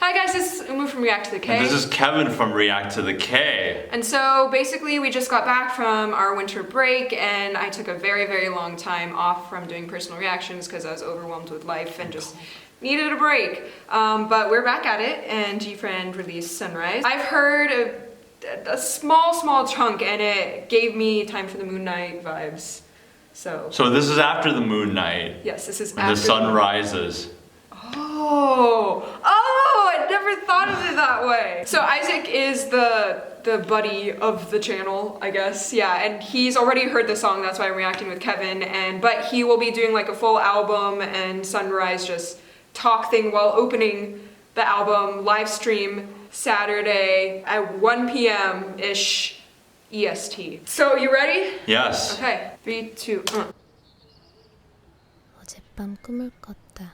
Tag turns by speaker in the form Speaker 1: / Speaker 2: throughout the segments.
Speaker 1: Hi guys, this is Umu from ReacttotheK.
Speaker 2: And this is Kevin from ReacttotheK.
Speaker 1: And so basically we just got back from our winter break and I took a very, very long time off from doing personal reactions because I was overwhelmed with life and just needed a break. But we're back at it and GFriend released Sunrise. I've heard a small chunk and it gave me Time for the Moon Night vibes. So
Speaker 2: this is after the moon night.
Speaker 1: Yes, this is
Speaker 2: when
Speaker 1: after
Speaker 2: the sun rises.
Speaker 1: Oh, I never thought of it that way. So Isaac is the buddy of the channel, I guess. Yeah, and he's already heard the song, that's why I'm reacting with Kevin. But he will be doing like a full album and Sunrise just talk thing while opening the album, live stream Saturday at 1 p.m.-ish EST. So you ready?
Speaker 2: Yes.
Speaker 1: Okay, 3, 2,
Speaker 3: 어젯밤 꿈을 꿨다.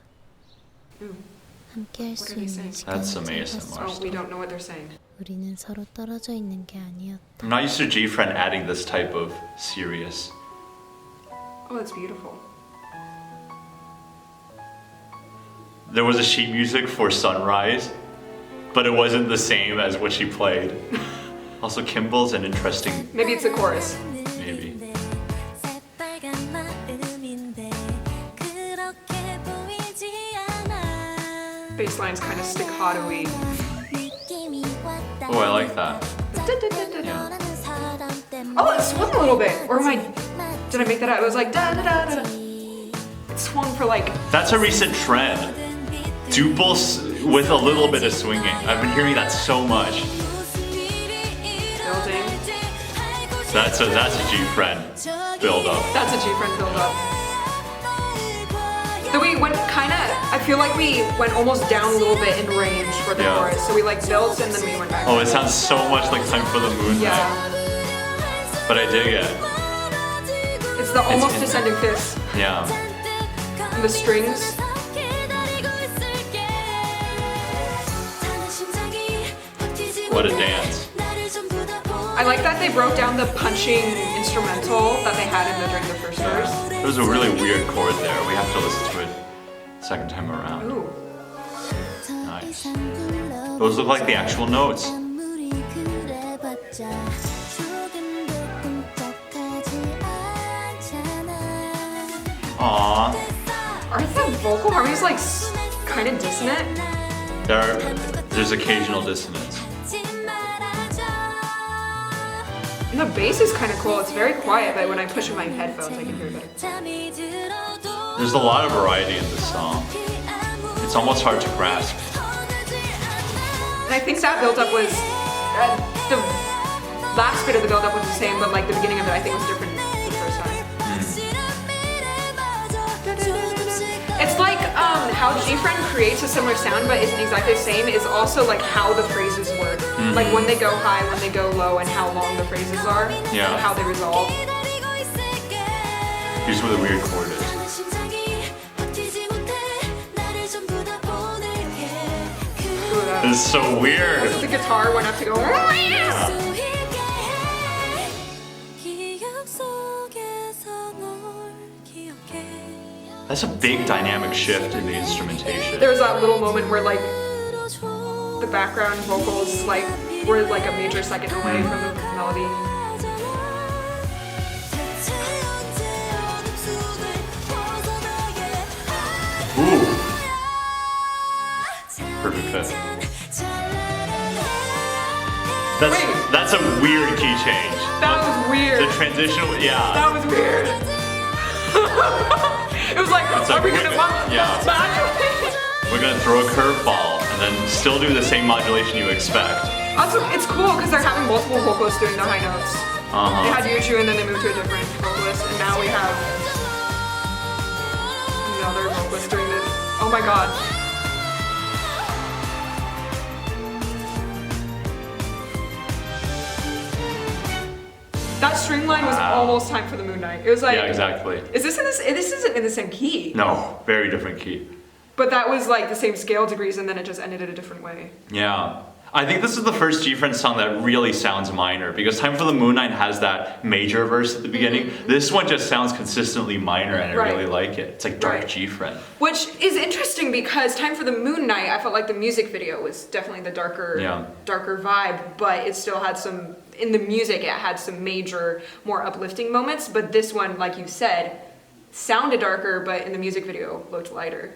Speaker 3: 함께 할 수 있는
Speaker 2: That's
Speaker 3: 시간을
Speaker 2: amazing.
Speaker 3: 잡았어.
Speaker 1: Oh, we don't know what they're saying.
Speaker 3: 우리는 서로 떨어져 있는 게 아니었다.
Speaker 2: I'm not used to GFriend adding this type of serious.
Speaker 1: Oh, that's beautiful.
Speaker 2: There was a sheet music for Sunrise, but it wasn't the same as what she played. Also, Kimball's an interesting...
Speaker 1: Maybe it's a chorus.
Speaker 2: Maybe.
Speaker 1: Bassline's kind of staccato-y.
Speaker 2: Oh, I like that. Yeah.
Speaker 1: Oh, it swung a little bit. Or did I make that up? It was like da da da da. It swung for like...
Speaker 2: That's a recent trend. Duples with a little bit of swinging. I've been hearing that so much.
Speaker 1: Building.
Speaker 2: That's a GFriend build up.
Speaker 1: That's a GFriend build up. Then we went I feel like we went almost down a little bit in range for the chorus. So we like built and then we went back.
Speaker 2: Oh, it sounds so much like Time for the Moon
Speaker 1: Yeah.
Speaker 2: Night. But I dig it.
Speaker 1: It's the almost descending fifths.
Speaker 2: Yeah.
Speaker 1: And the strings.
Speaker 2: What a dance.
Speaker 1: I like that they broke down the punching instrumental that they had during the first verse.
Speaker 2: There was a really weird chord there. We have to listen to it second time around.
Speaker 1: Ooh.
Speaker 2: Nice. Those look like the actual notes. Aww.
Speaker 1: Aren't the vocal harmonies like kind of dissonant?
Speaker 2: There's occasional dissonance.
Speaker 1: And the bass is kind of cool. It's very quiet, but when I push in my headphones, I can hear it better.
Speaker 2: There's a lot of variety in this song. It's almost hard to grasp.
Speaker 1: And I think that build-up was, the last bit of the build-up was the same, but like the beginning of it I think was different the first time. It's like how GFriend creates a similar sound but isn't exactly the same is also like how the phrases work. Like when they go high, when they go low, and how long the phrases are,
Speaker 2: Yeah.
Speaker 1: and how they resolve.
Speaker 2: Here's where the weird chord is. This is so weird.
Speaker 1: The guitar went up to go.
Speaker 2: That's a big dynamic shift in the instrumentation.
Speaker 1: There was that little moment where like the background vocals like were like a major second away from the melody.
Speaker 2: Ooh. Perfect fit. That's a weird key change.
Speaker 1: That was weird.
Speaker 2: The transition, yeah.
Speaker 1: That was weird. It was like, are we gonna
Speaker 2: We're gonna throw a curveball and then still do the same modulation you expect.
Speaker 1: Also, it's cool because they're having multiple vocalists doing the high notes. They had Yuju and then they moved to a different vocalist, and now we have another vocalist doing this. Oh my god. That string line was almost Time for the Moon Night. It was like,
Speaker 2: yeah, exactly.
Speaker 1: This isn't in the same key.
Speaker 2: No, very different key.
Speaker 1: But that was like the same scale degrees and then it just ended in a different way.
Speaker 2: Yeah. I think this is the first GFRIEND'S song that really sounds minor, because Time for the Moon Night has that major verse at the beginning. This one just sounds consistently minor, and I really like it. It's like dark GFRIEND.
Speaker 1: Which is interesting because Time for the Moon Night, I felt like the music video was definitely the darker vibe, but it still had some, in the music it had some major, more uplifting moments, but this one, like you said, sounded darker, but in the music video looked lighter.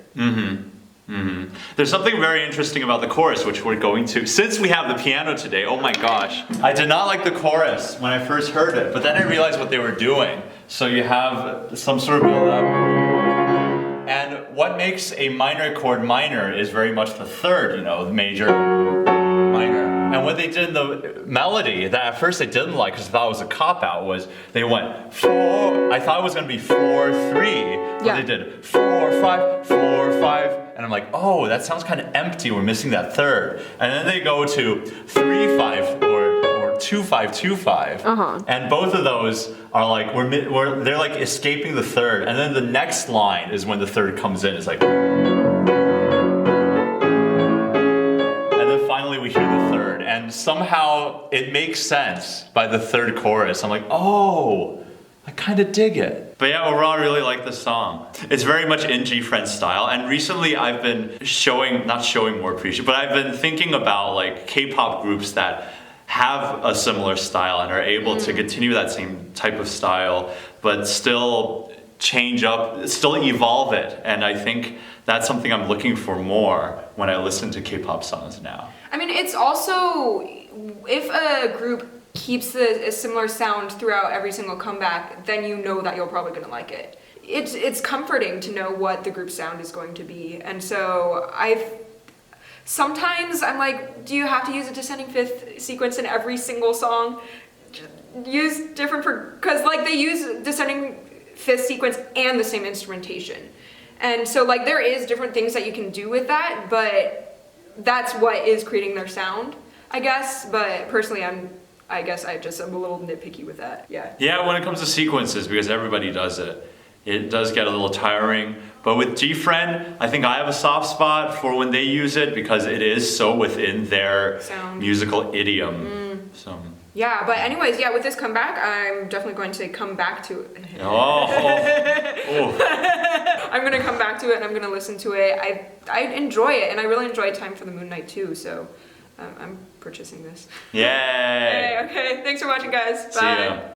Speaker 2: There's something very interesting about the chorus, which we're going to. Since we have the piano today, oh my gosh. I did not like the chorus when I first heard it, but then I realized what they were doing. So you have some sort of build up. And what makes a minor chord minor is very much the third, you know, the major, minor. And what they did in the melody that at first I didn't like because I thought it was a cop-out was they went 4, I thought it was going to be 4-3, but they did 4-5, 4-5, and I'm like, oh, that sounds kind of empty, we're missing that third. And then they go to 3-5 or 2-5, and both of those are like, they're like escaping the third, and then the next line is when the third comes in, it's like, we hear the third, and somehow it makes sense by the third chorus. I'm like, oh, I kind of dig it. But yeah, overall I really like this song. It's very much in GFRIEND'S style, and recently I've been not showing more appreciation, but I've been thinking about like K-pop groups that have a similar style and are able to continue that same type of style, but still change up, still evolve it. And I think that's something I'm looking for more when I listen to K-pop songs now.
Speaker 1: I mean, it's also, if a group keeps a similar sound throughout every single comeback, then you know that you're probably gonna like it. It's comforting to know what the group's sound is going to be. And so sometimes I'm like, do you have to use a descending fifth sequence in every single song? Use different, because like they use descending fifth sequence and the same instrumentation. And so like there is different things that you can do with that, but that's what is creating their sound, I guess. But personally, I guess I'm a little nitpicky with that. Yeah,
Speaker 2: when it comes to sequences, because everybody does it, it does get a little tiring. But with GFRIEND, I think I have a soft spot for when they use it because it is so within their musical idiom. So.
Speaker 1: Yeah, but anyways, with this comeback, I'm definitely going to come back to it. I'm going to come back to it and I'm going to listen to it. I enjoy it, and I really enjoy Time for the Moon Night too, so I'm purchasing this.
Speaker 2: Yay!
Speaker 1: Okay, thanks for watching, guys. Bye.
Speaker 2: See ya.